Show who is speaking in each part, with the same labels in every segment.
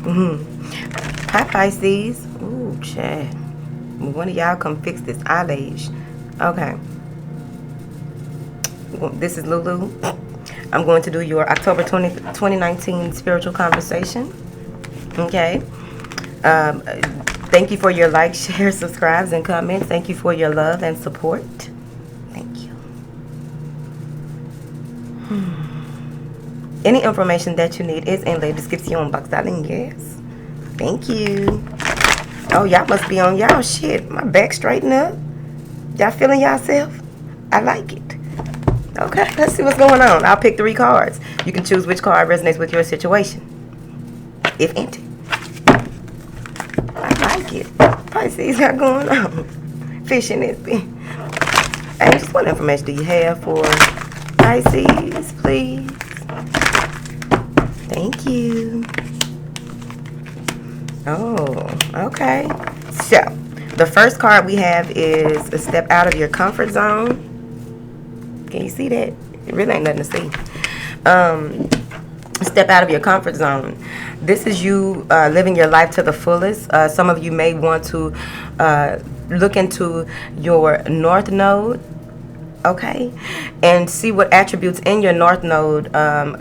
Speaker 1: Hi, Pisces. Ooh, Chad. One of y'all come fix this eyelash. Okay. This is Lulu. I'm going to do your October 2019 spiritual conversation. Okay. Thank you for your likes, shares, subscribes, and comments. Thank you for your love and support. Thank you. Any information that you need is in the description box, darling. Yes. Thank you. Oh, y'all must be on y'all shit. My back straighten up. Y'all feeling yourself? I like it. Okay, let's see what's going on. I'll pick 3 cards. You can choose which card resonates with your situation, if any. I like it. Pisces, got going on? Fishing this thing. Angels, what information do you have for Pisces, please? Thank you. Oh, okay. So, the first card we have is a step out of your comfort zone. Can you see that? It really ain't nothing to see. Step out of your comfort zone. This is you living your life to the fullest. Some of you may want to look into your North Node, okay, and see what attributes in your North Node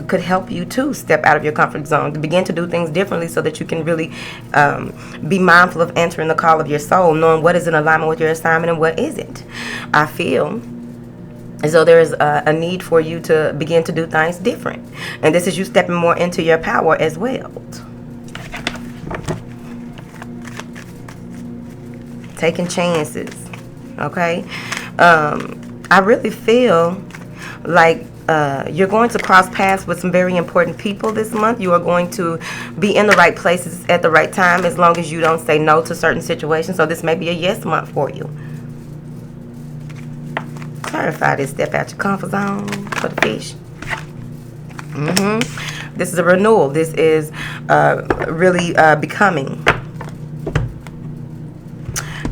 Speaker 1: could help you to step out of your comfort zone, to begin to do things differently so that you can really be mindful of answering the call of your soul, knowing what is in alignment with your assignment and what isn't. I feel as though there is a need for you to begin to do things different. And this is you stepping more into your power as well. Taking chances, okay? I really feel like you're going to cross paths with some very important people this month. You are going to be in the right places at the right time as long as you don't say no to certain situations. So this may be a yes month for you. Clarify this, step out your comfort zone for the fish. This is a renewal. This is really becoming.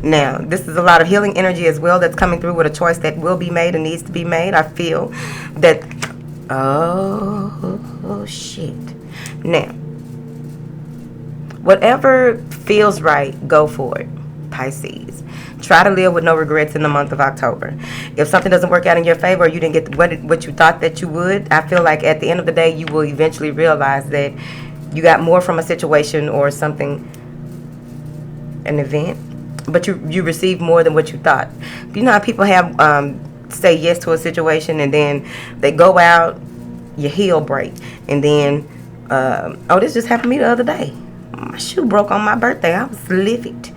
Speaker 1: Now, this is a lot of healing energy as well that's coming through with a choice that will be made and needs to be made. I feel that, oh shit. Now, whatever feels right, go for it, Pisces. Try to live with no regrets in the month of October. If something doesn't work out in your favor, or you didn't get what you thought that you would, I feel like at the end of the day, you will eventually realize that you got more from a situation or something, an event, but you received more than what you thought. You know how people have say yes to a situation and then they go out, your heel break, and then oh, this just happened to me the other day. My shoe broke on my birthday. I was livid.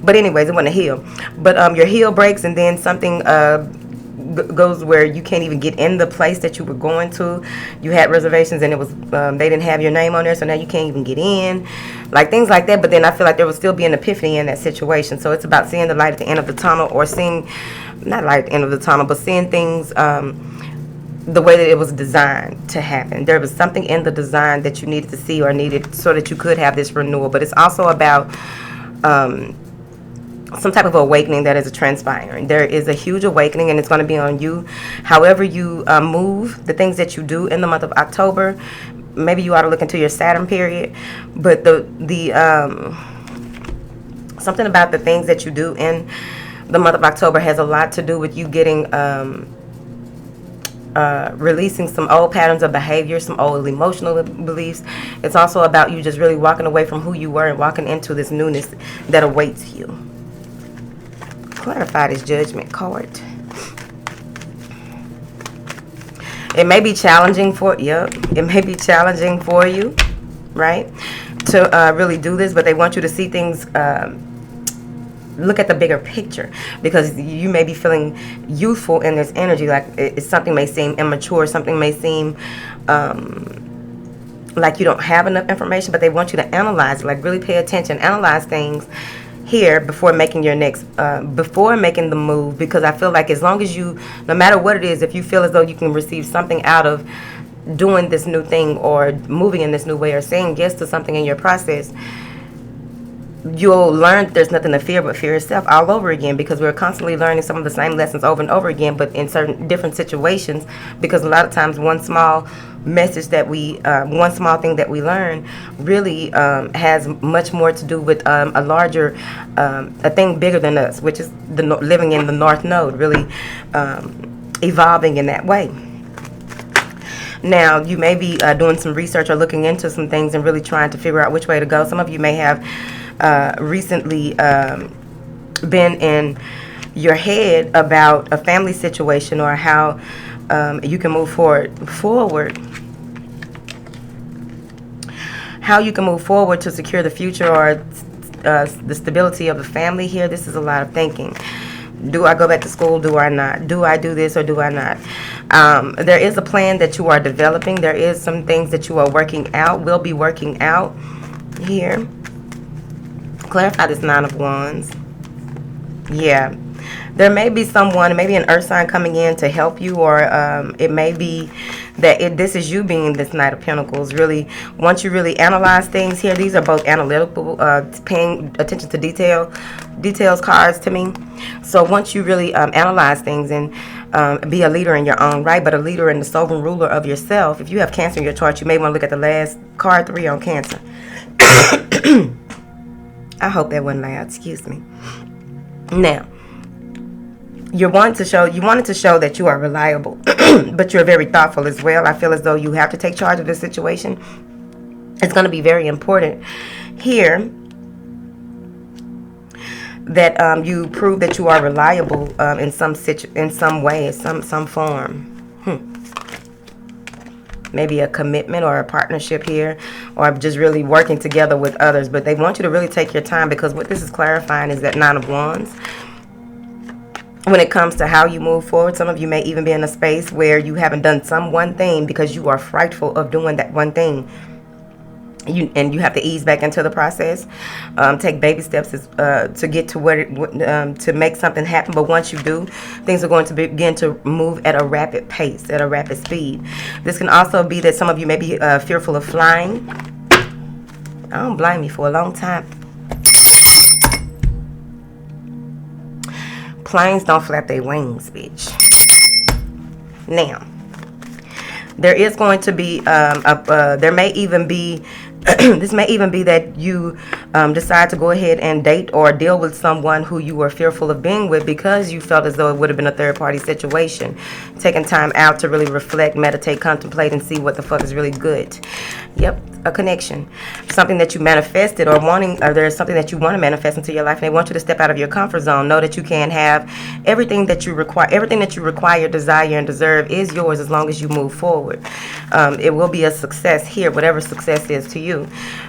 Speaker 1: But anyways, it wasn't a heel. But your heel breaks and then something goes where you can't even get in the place that you were going to. You had reservations and it was they didn't have your name on there, so now you can't even get in. Like things like that. But then I feel like there will still be an epiphany in that situation. So it's about seeing the light at the end of the tunnel, or seeing, not light at the end of the tunnel, but seeing things the way that it was designed to happen. There was something in the design that you needed to see or needed so that you could have this renewal. But it's also about some type of awakening that is transpiring. There is a huge awakening, and it's going to be on you. However you move, the things that you do in the month of October, maybe you ought to look into your Saturn period. But the something about the things that you do in the month of October has a lot to do with you getting releasing some old patterns of behavior, some old emotional beliefs. It's also about you just really walking away from who you were and walking into this newness that awaits you. Clarify this Judgment card. It may be challenging for it may be challenging for you, right, to really do this, but they want you to see things, look at the bigger picture, because you may be feeling youthful in this energy, like something may seem immature, something may seem like you don't have enough information, but they want you to analyze it, like really pay attention, analyze things here before making your next, before making the move, because I feel like as long as you, no matter what it is, if you feel as though you can receive something out of doing this new thing or moving in this new way or saying yes to something in your process, you'll learn there's nothing to fear but fear itself all over again, because we're constantly learning some of the same lessons over and over again, but in certain different situations, because a lot of times one small message that we, one small thing that we learn, really has much more to do with a larger, a thing bigger than us, which is living in the North Node, really evolving in that way. Now, you may be doing some research or looking into some things and really trying to figure out which way to go. Some of you may have recently been in your head about a family situation, or how you can move forward. How you can move forward to secure the future, or the stability of the family here. This is a lot of thinking. Do I go back to school? Do I not? Do I do this or do I not? There is a plan that you are developing. There is some things that you are working out, will be working out here. Clarify this Nine of Wands. Yeah. There may be someone, maybe an earth sign coming in to help you, or it may be that this is you being this Knight of Pentacles. Really, once you really analyze things here, these are both analytical, paying attention to details cards to me. So once you really analyze things and be a leader in your own right, but a leader and the sovereign ruler of yourself. If you have Cancer in your chart, you may want to look at the last card, 3 on Cancer. I hope that wasn't loud. Excuse me. Now, you wanted to show that you are reliable, but you're very thoughtful as well. I feel as though you have to take charge of this situation. It's going to be very important here that you prove that you are reliable in some way, some form. Maybe a commitment or a partnership here, or just really working together with others. But they want you to really take your time, because what this is clarifying is that Nine of Wands. When it comes to how you move forward, some of you may even be in a space where you haven't done one thing because you are frightful of doing that one thing. You have to ease back into the process. Take baby steps to get to to make something happen. But once you do, things are going to begin to move at a rapid pace, at a rapid speed. This can also be that some of you may be fearful of flying. I don't blame you. For a long time, planes don't flap their wings, bitch. Now, there is going to be there may even be this may even be that you decide to go ahead and date or deal with someone who you were fearful of being with, because you felt as though it would have been a third-party situation. Taking time out to really reflect, meditate, contemplate, and see what the fuck is really good. Yep, a connection. Something that you manifested or wanting, or there's something that you want to manifest into your life, and they want you to step out of your comfort zone. Know that you can have everything that you require. Everything that you require, desire, and deserve is yours as long as you move forward. It will be a success here, whatever success is to you.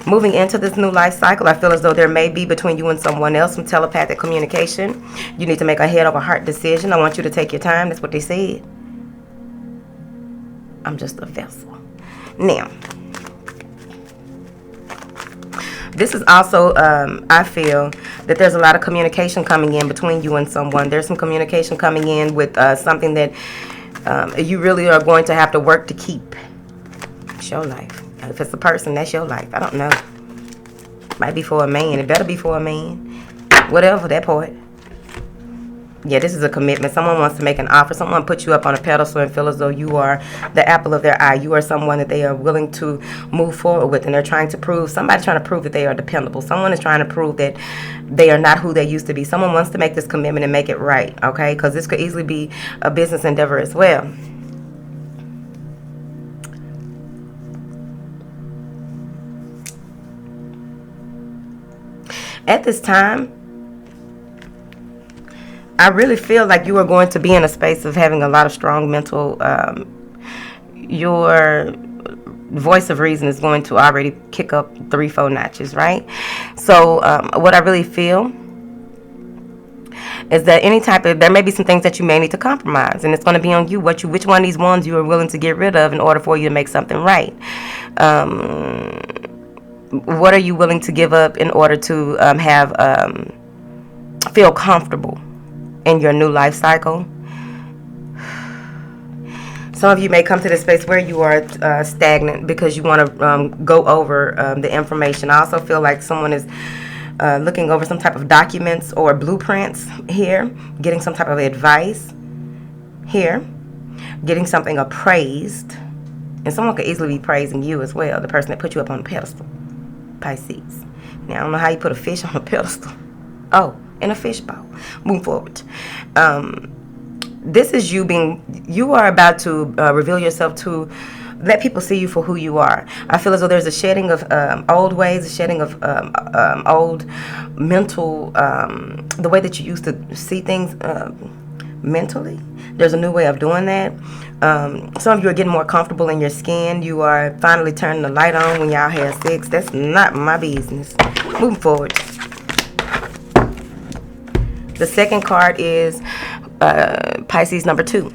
Speaker 1: Moving into this new life cycle, I feel as though there may be between you and someone else some telepathic communication. You need to make a head over heart decision. I want you to take your time. That's what they said. I'm just a vessel. Now, this is also, I feel that there's a lot of communication coming in between you and someone. There's some communication coming in with something that you really are going to have to work to keep. It's your life. If it's a person, that's your life. I don't know. Might be for a man. It better be for a man. Whatever, that part. Yeah, this is a commitment. Someone wants to make an offer. Someone puts you up on a pedestal and feel as though you are the apple of their eye. You are someone that they are willing to move forward with, and they're trying to prove, somebody's trying to prove that they are dependable. Someone is trying to prove that they are not who they used to be. Someone wants to make this commitment and make it right, okay? Because this could easily be a business endeavor as well. At this time, I really feel like you are going to be in a space of having a lot of strong mental, your voice of reason is going to already kick up 3-4 notches, right? So what I really feel is that there may be some things that you may need to compromise, and it's going to be on you which one of these ones you are willing to get rid of in order for you to make something right. What are you willing to give up in order to feel comfortable in your new life cycle? Some of you may come to this space where you are stagnant because you want to go over the information. I also feel like someone is looking over some type of documents or blueprints here, getting some type of advice here, getting something appraised And someone could easily be praising you as well, the person that put you up on the pedestal. Pisces. Now, I don't know how you put a fish on a pedestal. Oh, in a fishbowl. Move forward. This is you are about to reveal yourself to let people see you for who you are. I feel as though there's a shedding of old ways, a shedding of old mental, the way that you used to see things mentally. There's a new way of doing that. Some of you are getting more comfortable in your skin. You are finally turning the light on when y'all have sex. That's not my business. Moving forward. The second card is Pisces number 2.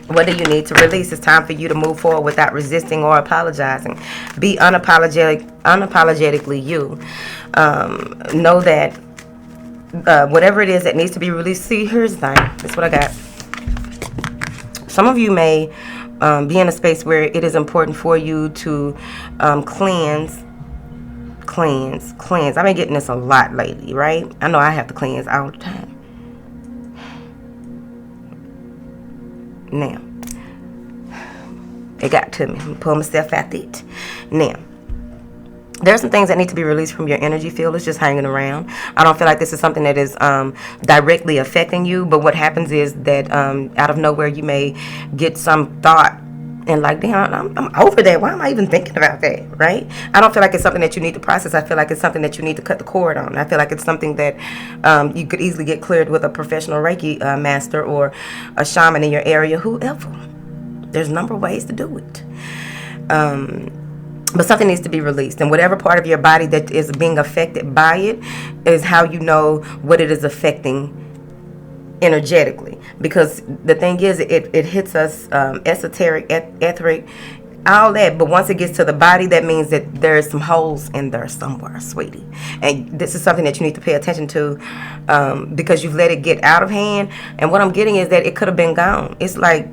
Speaker 1: What do you need to release? It's time for you to move forward without resisting or apologizing. Be unapologetically you. Know that whatever it is that needs to be released. See, here's the thing. That's what I got. Some of you may be in a space where it is important for you to cleanse. I've been getting this a lot lately, right? I know I have to cleanse all the time. Now, it got to me. I'm going to pull myself out it. Now, there are some things that need to be released from your energy field. It's just hanging around. I don't feel like this is something that is directly affecting you, but what happens is that out of nowhere you may get some thought and like, damn, I'm over that. Why am I even thinking about that, right? I don't feel like it's something that you need to process. I feel like it's something that you need to cut the cord on. I feel like it's something that you could easily get cleared with a professional Reiki master or a shaman in your area, whoever. There's a number of ways to do it. But something needs to be released. And whatever part of your body that is being affected by it is how you know what it is affecting energetically. Because the thing is, it hits us esoteric, etheric, all that. But once it gets to the body, that means that there's some holes in there somewhere, sweetie. And this is something that you need to pay attention to because you've let it get out of hand. And what I'm getting is that it could have been gone. It's like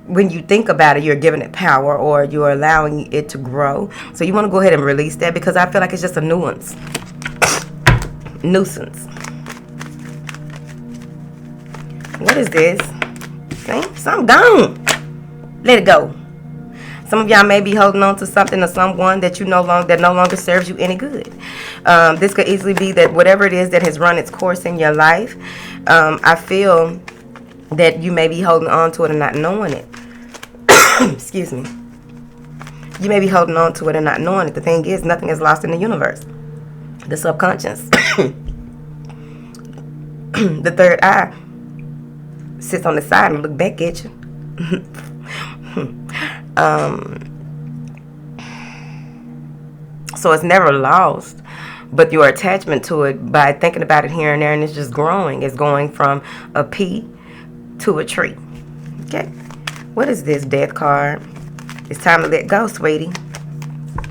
Speaker 1: when you think about it, you're giving it power or you're allowing it to grow. So you want to go ahead and release that because I feel like it's just a nuisance. What is this? See? Something gone. Let it go. Some of y'all may be holding on to something or someone that no longer serves you any good. This could easily be that whatever it is that has run its course in your life, I feel that you may be holding on to it and not knowing it. Excuse me. You may be holding on to it and not knowing it. The thing is, nothing is lost in the universe. The subconscious. The third eye sits on the side and look back at you. So it's never lost, but your attachment to it by thinking about it here and there, and it's just growing. It's going from a pea to a tree. Okay, what is this Death card? It's time to let go, sweetie.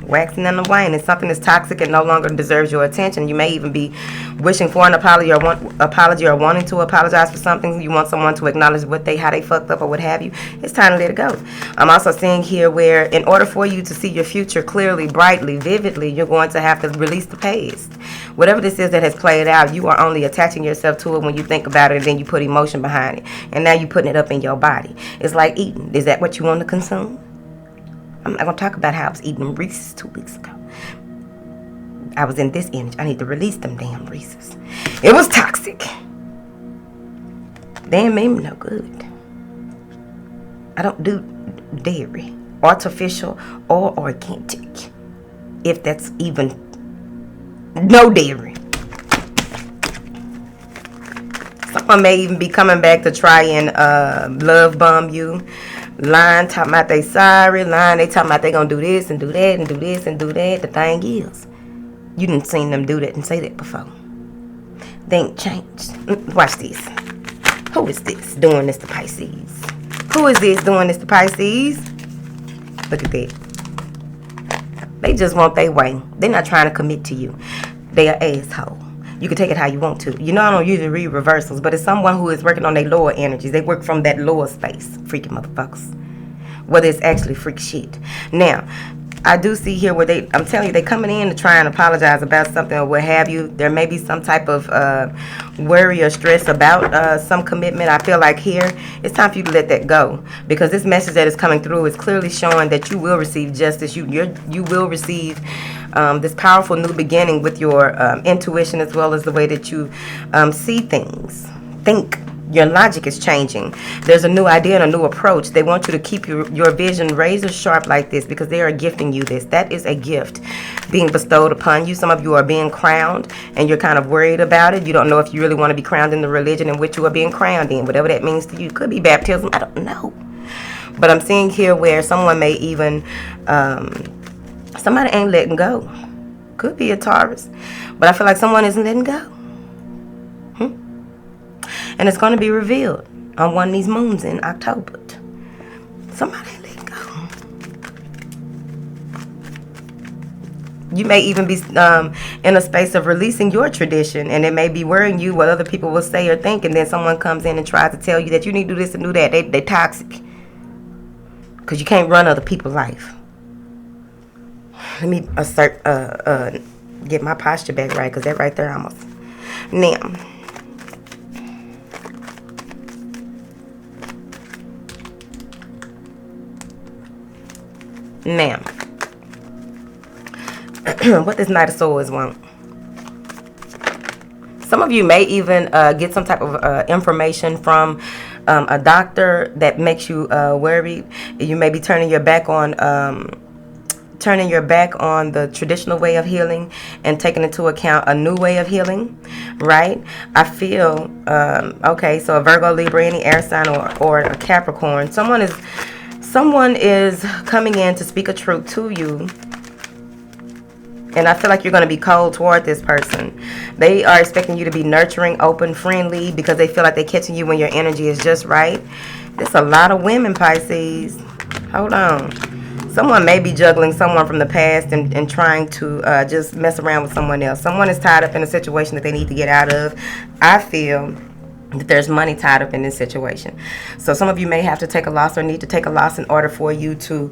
Speaker 1: Waxing and waning. Something that's toxic and no longer deserves your attention. You may even be wishing for an apology or wanting to apologize for something. You want someone to acknowledge how they fucked up or what have you. It's time to let it go. I'm also seeing here where in order for you to see your future clearly, brightly, vividly, you're going to have to release the past. Whatever this is that has played out, you are only attaching yourself to it when you think about it and then you put emotion behind it. And now you're putting it up in your body. It's like eating. Is that what you want to consume? I'm not going to talk about how I was eating Reese's 2 weeks ago. I was in this energy. I need to release them damn Reese's. It was toxic. They ain't made me no good. I don't do dairy, artificial or organic. If that's even no dairy. Someone may even be coming back to try and love bomb you. Lying, talking about they sorry. Lying, they talking about they gonna do this and do that and do this and do that. The thing is, you didn't seen them do that and say that before. They ain't changed. Watch this. Who is this doing this to Pisces? Who is this doing this to Pisces? Look at that. They just want their way. They're not trying to commit to you. They are asshole. You can take it how you want to. You know I don't usually read reversals, but it's someone who is working on their lower energies. They work from that lower space. Freaking motherfuckers. Whether it's actually freak shit. Now, I do see here where I'm telling you, they coming in to try and apologize about something or what have you. There may be some type of worry or stress about some commitment. I feel like here, it's time for you to let that go. Because this message that is coming through is clearly showing that you will receive justice. You will receive this powerful new beginning with your intuition, as well as the way that you see things. Think. Your logic is changing. There's a new idea and a new approach. They want you to keep your vision razor sharp like this because they are gifting you this. That is a gift being bestowed upon you. Some of you are being crowned and you're kind of worried about it. You don't know if you really want to be crowned in the religion in which you are being crowned in. Whatever that means to you. It could be baptism. I don't know. But I'm seeing here where someone may even, somebody ain't letting go. Could be a Taurus. But I feel like someone isn't letting go. And it's going to be revealed on one of these moons in October. Somebody let go. You may even be in a space of releasing your tradition, and it may be worrying you what other people will say or think, and then someone comes in and tries to tell you that you need to do this and do that. They toxic. Because you can't run other people's life. Let me get my posture back right, because that right there almost. Now. Now, what does Knight of Swords want? Some of you may even get some type of information from a doctor that makes you worried. You may be turning your back on the traditional way of healing and taking into account a new way of healing, right? I feel okay. So a Virgo, Libra, any air sign or a Capricorn. Someone is coming in to speak a truth to you. And I feel like you're going to be cold toward this person. They are expecting you to be nurturing, open, friendly, because they feel like they're catching you when your energy is just right. There's a lot of women, Pisces. Hold on. Someone may be juggling someone from the past and trying to just mess around with someone else. Someone is tied up in a situation that they need to get out of. I feel that there's money tied up in this situation. So some of you may have to take a loss or need to take a loss in order for you to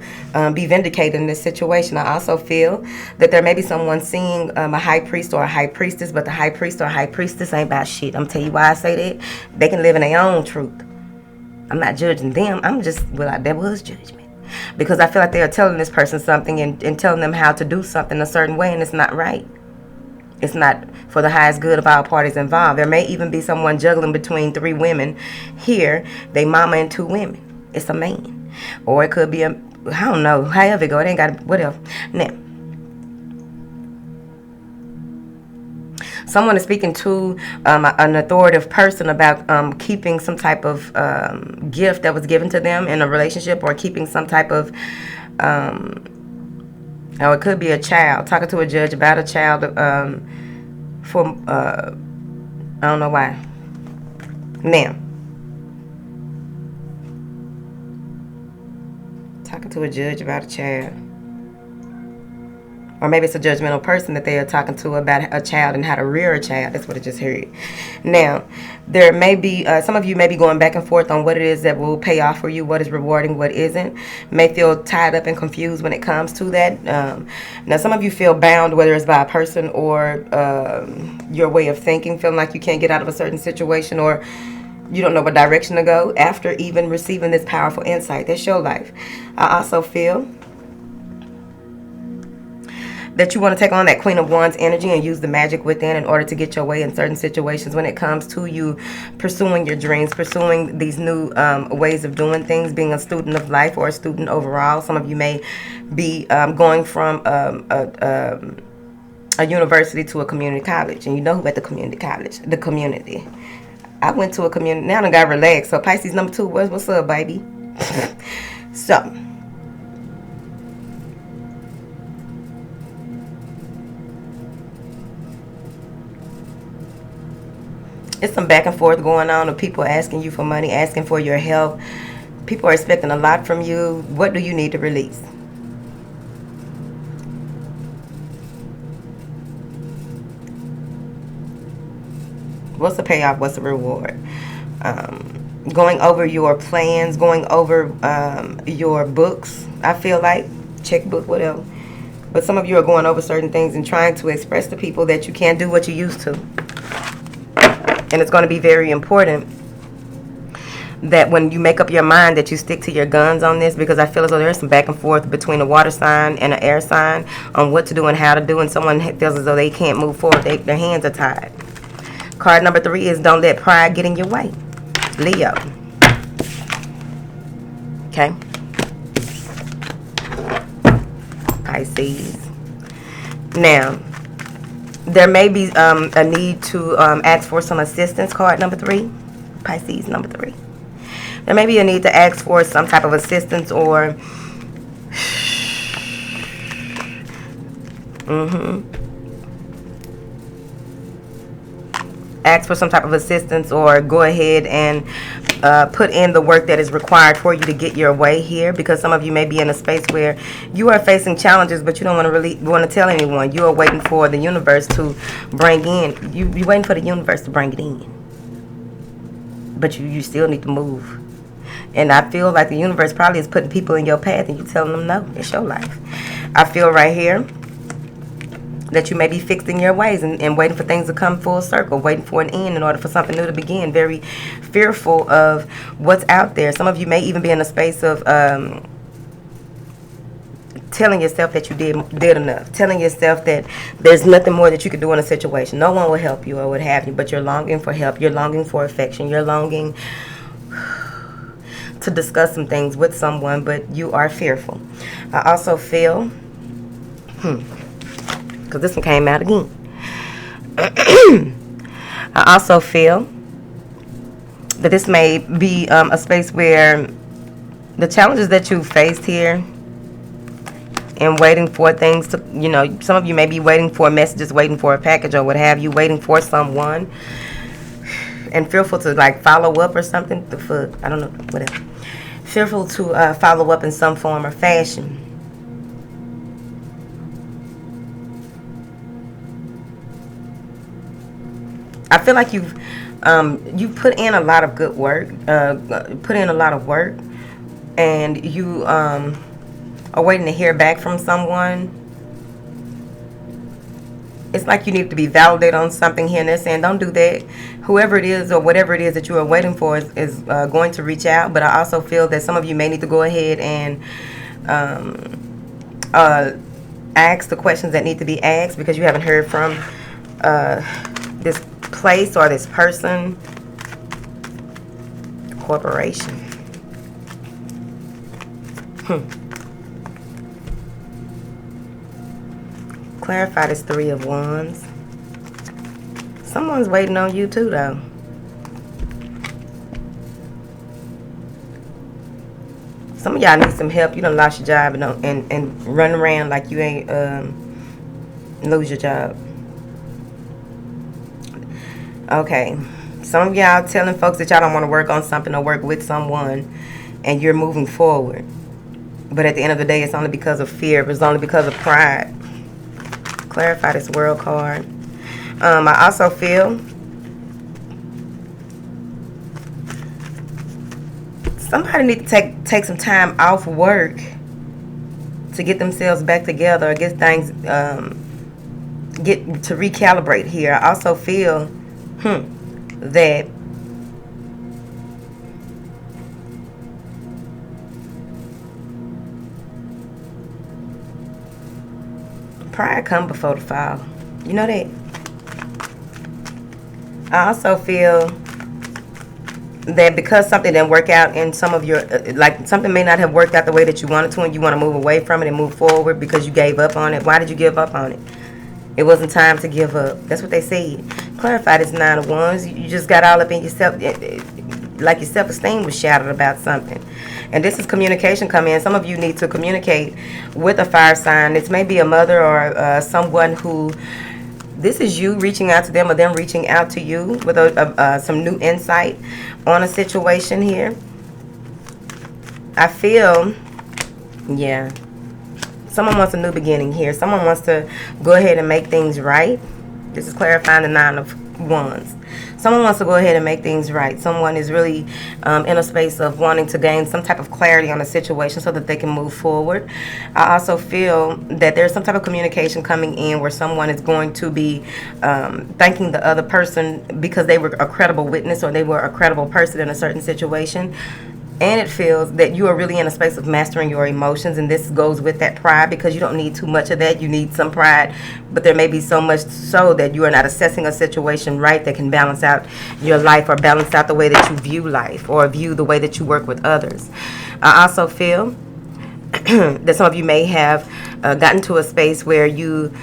Speaker 1: be vindicated in this situation. I also feel that there may be someone seeing a high priest or a high priestess, but the high priest or high priestess ain't about shit. I'm telling you why I say that. They can live in their own truth. I'm not judging them. I'm just, well, that was judgment. Because I feel like they are telling this person something and telling them how to do something a certain way, and it's not right. It's not for the highest good of all parties involved. There may even be someone juggling between 3 women here. They mama and 2 women. It's a man. Or it could be I don't know. However it go. It ain't got, whatever. Now, someone is speaking to an authoritative person about keeping some type of gift that was given to them in a relationship, or keeping some type of or it could be a child, talking to a judge about a child for, I don't know why. Now, talking to a judge about a child. Or maybe it's a judgmental person that they are talking to about a child and how to rear a child. That's what I just heard. Now, there may be, some of you may be going back and forth on what it is that will pay off for you, what is rewarding, what isn't. May feel tied up and confused when it comes to that. Now, some of you feel bound, whether it's by a person or your way of thinking, feeling like you can't get out of a certain situation, or you don't know what direction to go after even receiving this powerful insight. That's your life. I also feel that you want to take on that Queen of Wands energy and use the magic within in order to get your way in certain situations when it comes to you pursuing your dreams, pursuing these new ways of doing things, being a student of life or a student overall. Some of you may be going from a university to a community college, and you know who at the community college? The community. I went to a community, now I got relaxed. So Pisces number 2, what's up, baby? So, it's some back and forth going on of people asking you for money, asking for your help. People are expecting a lot from you. What do you need to release? What's the payoff? What's the reward? Going over your plans, going over your books, I feel like. checkbook, whatever. But some of you are going over certain things and trying to express to people that you can't do what you used to. And it's going to be very important that when you make up your mind that you stick to your guns on this, because I feel as though there's some back and forth between a water sign and an air sign on what to do and how to do, and someone feels as though they can't move forward. Their hands are tied. Card number 3 is don't let pride get in your way. Leo. Okay. Pisces. Now, there may be a need to ask for some assistance. Card number 3. Pisces number 3. There may be a need to ask for some type of assistance or ask for some type of assistance, or go ahead and put in the work that is required for you to get your way here, because some of you may be in a space where you are facing challenges, but you don't want to tell anyone. You are waiting for the universe to bring in. You're waiting for the universe to bring it in, but you still need to move. And I feel like the universe probably is putting people in your path and you telling them no, it's your life. I feel right here that you may be fixing your ways and waiting for things to come full circle, waiting for an end in order for something new to begin. Very fearful of what's out there. Some of you may even be in a space of telling yourself that you did enough, telling yourself that there's nothing more that you could do in a situation. No one will help you or what have you, but you're longing for help. You're longing for affection. You're longing to discuss some things with someone, but you are fearful. I also feel, because this one came out again. I also feel that this may be a space where the challenges that you faced here and waiting for things to, some of you may be waiting for messages, waiting for a package or what have you, waiting for someone, and fearful to like follow up or something. The fuck, I don't know, whatever. Fearful to follow up in some form or fashion. I feel like you've put in a lot of good work, and you are waiting to hear back from someone. It's like you need to be validated on something here, and they're saying don't do that. Whoever it is or whatever it is that you are waiting for is going to reach out. But I also feel that some of you may need to go ahead and ask the questions that need to be asked, because you haven't heard from this place or this person, corporation. Clarify this 3 of Wands. Someone's waiting on you too, though. Some of y'all need some help. You done lost your job and run around like you ain't lose your job. Okay. Some of y'all telling folks that y'all don't want to work on something or work with someone, and you're moving forward. But at the end of the day, it's only because of fear. It's only because of pride. Clarify this World card. I also feel somebody need to take some time off work to get themselves back together, or get things get to recalibrate here. I also feel that pride come before the fall. You know that? I also feel that because something didn't work out in some of your, like something may not have worked out the way that you wanted to, and you want to move away from it and move forward because you gave up on it. Why did you give up on it? It wasn't time to give up. That's what they said. Clarify this 9 of Wands. You just got all up in yourself, like your self-esteem was shattered about something. And this is communication come in. Some of you need to communicate with a fire sign. This may be a mother or someone who, this is you reaching out to them or them reaching out to you with some new insight on a situation here. I feel, yeah, someone wants a new beginning here. Someone wants to go ahead and make things right. This is clarifying the 9 of Wands. Someone wants to go ahead and make things right. Someone is really in a space of wanting to gain some type of clarity on the situation so that they can move forward. I also feel that there's some type of communication coming in where someone is going to be thanking the other person because they were a credible witness or they were a credible person in a certain situation. And it feels that you are really in a space of mastering your emotions, and this goes with that pride, because you don't need too much of that. You need some pride, but there may be so much so that you are not assessing a situation right that can balance out your life or balance out the way that you view life or view the way that you work with others. I also feel that some of you may have gotten to a space where you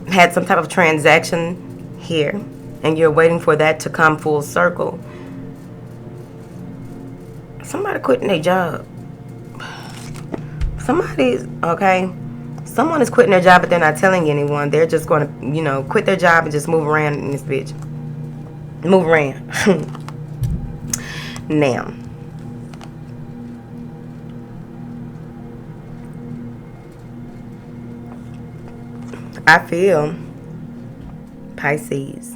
Speaker 1: had some type of transaction here, and you're waiting for that to come full circle. Somebody quitting their job. Someone is quitting their job, but they're not telling anyone. They're just going to, quit their job and just move around in this bitch. Move around. Now, I feel, Pisces,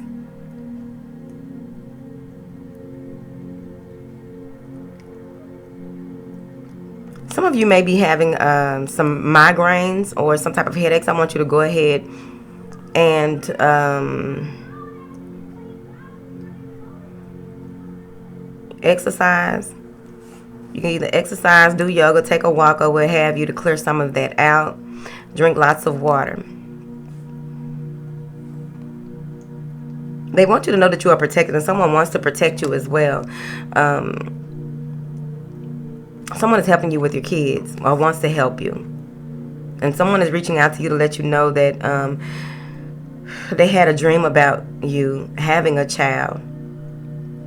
Speaker 1: some of you may be having some migraines or some type of headaches. I want you to go ahead and exercise. You can either exercise, do yoga, take a walk, or what have you to clear some of that out. Drink lots of water. They want you to know that you are protected, and someone wants to protect you as well. Someone is helping you with your kids or wants to help you. And someone is reaching out to you to let you know that they had a dream about you having a child.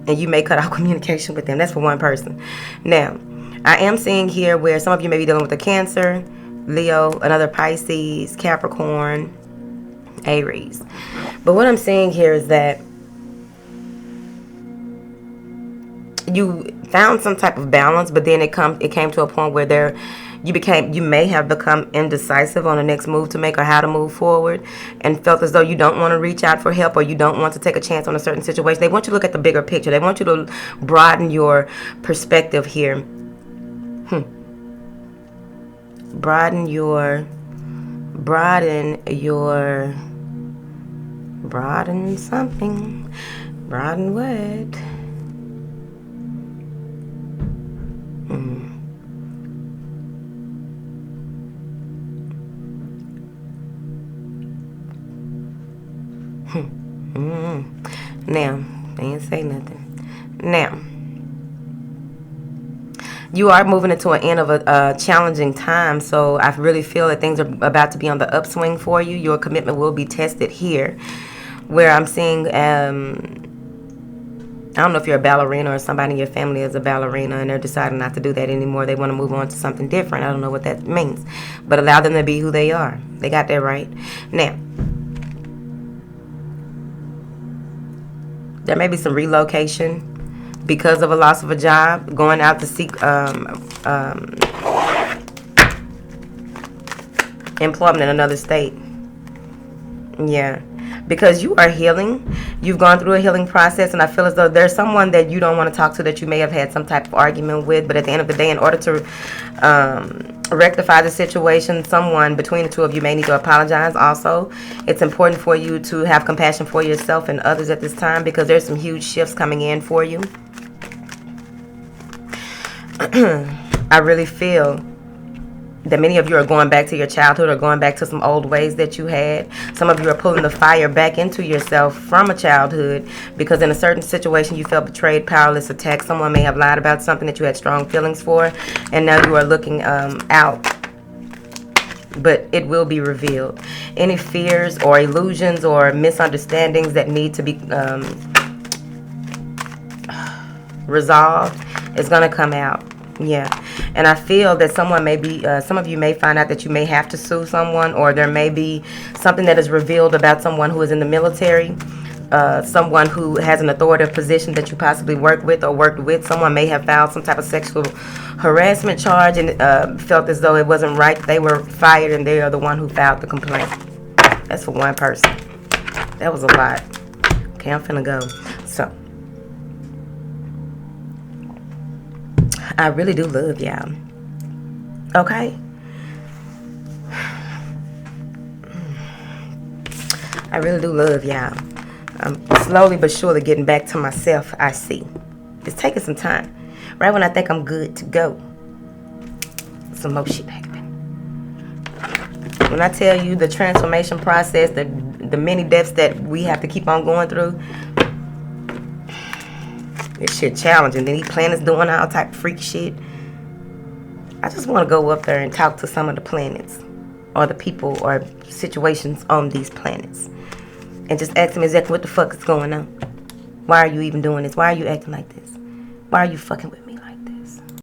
Speaker 1: And you may cut off communication with them. That's for one person. Now, I am seeing here where some of you may be dealing with a Cancer, Leo, another Pisces, Capricorn, Aries. But what I'm seeing here is that you found some type of balance, but then it came to a point where you may have become indecisive on the next move to make or how to move forward, and felt as though you don't want to reach out for help or you don't want to take a chance on a certain situation. They want you to look at the bigger picture. They want you to broaden your perspective here. Broaden something. Broaden what? Now, they didn't say nothing. Now, you are moving into an end of a challenging time, so I really feel that things are about to be on the upswing for you. Your commitment will be tested here, where I'm seeing, I don't know if you're a ballerina or somebody in your family is a ballerina and they're deciding not to do that anymore. They want to move on to something different. I don't know what that means, but allow them to be who they are. They got that right. Now, there may be some relocation because of a loss of a job, going out to seek employment in another state. Yeah, because you are healing. You've gone through a healing process, and I feel as though there's someone that you don't want to talk to that you may have had some type of argument with, but at the end of the day, in order to rectify the situation, someone between the two of you may need to apologize. Also, it's important for you to have compassion for yourself and others at this time, because there's some huge shifts coming in for you. I really feel that many of you are going back to your childhood or going back to some old ways that you had. Some of you are pulling the fire back into yourself from a childhood, because in a certain situation you felt betrayed, powerless, attacked. Someone may have lied about something that you had strong feelings for, and now you are looking out. But it will be revealed. Any fears or illusions or misunderstandings that need to be resolved is going to come out. Yeah, and I feel that someone may be, some of you may find out that you may have to sue someone, or there may be something that is revealed about someone who is in the military, someone who has an authoritative position that you possibly work with or worked with. Someone may have filed some type of sexual harassment charge and felt as though it wasn't right. They were fired and they are the one who filed the complaint. That's for one person. That was a lot. Okay, I'm finna go. So, I really do love y'all. Okay? I really do love y'all. I'm slowly but surely getting back to myself, I see. It's taking some time. Right when I think I'm good to go, some more shit happened. When I tell you the transformation process, the many deaths that we have to keep on going through, this shit challenging. Then these planets doing all type of freak shit. I just want to go up there and talk to some of the planets or the people or situations on these planets and just ask them exactly what the fuck is going on. Why are you even doing this? Why are you acting like this? Why are you fucking with me?